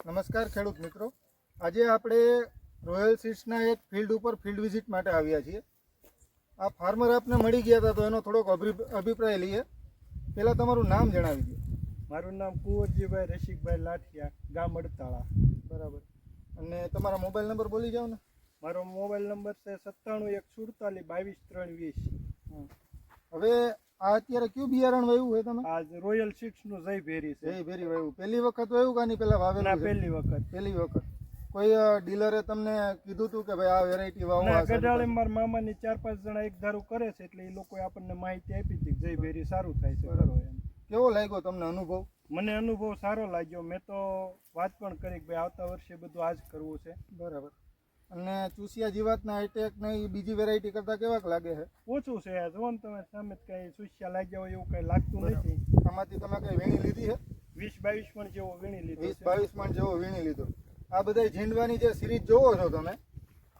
નમસ્કાર ખેડૂત મિત્રો, આજે આપણે રોયલ સીડ્સના એક ફિલ્ડ વિઝિટ માટે આવ્યા છીએ. આ ફાર્મર આપને મળી ગયા હતા તો એનો થોડોક અભિપ્રાય લઈએ. પહેલાં તમારું નામ જણાવી દો. મારું નામ કુંવરજીભાઈ રસિકભાઈ લાઠિયા, ગામ અડતાળા. બરાબર. અને તમારા મોબાઈલ નંબર બોલી જાઓ ને. મારો મોબાઈલ નંબર છે 9714422320. હવે આ અત્યારે કયું બિયારણ વાવ્યું હોય તમે? આજ રોયલ સીડ્સનું જય ભેરી છે. જય ભેરી વાવ્યું. પહેલી વખત વાવ્યું કે આની પહેલા વાવેલું? ના, પહેલી વખત. પહેલી વખત. કોઈ ડીલરે તમને કીધું હતું કે ભાઈ આ વેરાયટી વાવો? ના, ગઢાળે મારા મામાની 4-5 જણા એક ધારું કરે છે એટલે એ લોકોએ આપણને માહિતી આપી હતી જય ભેરી સારું થાય છે. કેવો લાગ્યો તમને અનુભવ? મને અનુભવ સારો લાગ્યો. મેં તો વાત પણ કરી કે ભાઈ આવતા વર્ષે બધું આ જ કરવું છે. બરાબર. અને ચૂસિયા જીવાતના એટેક ને બીજી વેરાયટી કરતા કેવાક લાગે છે? ઓછું છે. જુઓ ને તમે સામે કઈ ચૂસ્યા લાગ્યા હોય એવું કઈ લાગતું નથી. આમાંથી તમે કઈ વીણી લીધી છે? 20-22 મણ જેવો વીણી લીધો. 20-22 મણ જેવો વીણી લીધો. આ બધા ઝીંડવાની જે સિરીઝ જોવો છો તમે,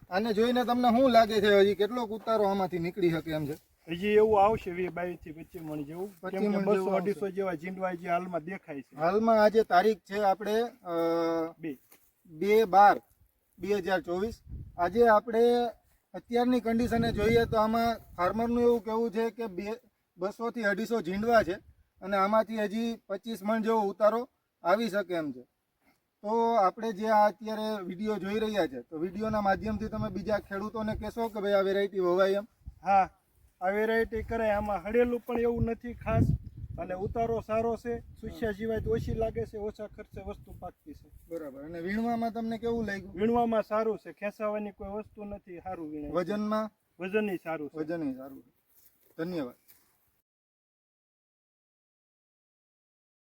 આને જોઈને તમને શું લાગે છે હજી કેટલો ઉતારો આમાંથી નીકળી શકે એમ છે? હજી એવું આવશે 22 થી 25 મણ જેવું. 200-250 જેવા ઝીંડવા જે હાલમાં દેખાય છે. હાલમાં આજે તારીખ છે આપણે 2/12/2024. આજે આપણે અત્યારની કન્ડિશને જોઈએ તો આમાં ફાર્મરનું એવું કહેવું છે કે 200 થી 250 ઝીંડવા છે અને આમાંથી હજી 25 મણ જેવો ઉતારો આવી શકે એમ છે. તો આપણે જે આ અત્યારે વિડીયો જોઈ રહ્યા છે તો વિડીયોના માધ્યમથી તમે બીજા ખેડૂતોને કહેશો કે ભાઈ આ વેરાયટી વવાય એમ? હા, આ વેરાયટી કરાય. આમાં હળેલું પણ એવું નથી ખાસ અને ઉતારો સારો છે. સુસ્યા જીવાત ઓછી લાગે છે, ઓછા ખર્ચે વસ્તુ પાકતી છે. બરાબર. અને વીણવામાં તમને કેવું લાગ્યું? વીણવામાં સારું છે, ખેંચાવાની કોઈ વસ્તુ નથી, સારું વીણાય. વજનમાં? વજન સારું છે. વજન સારું છે. ધન્યવાદ.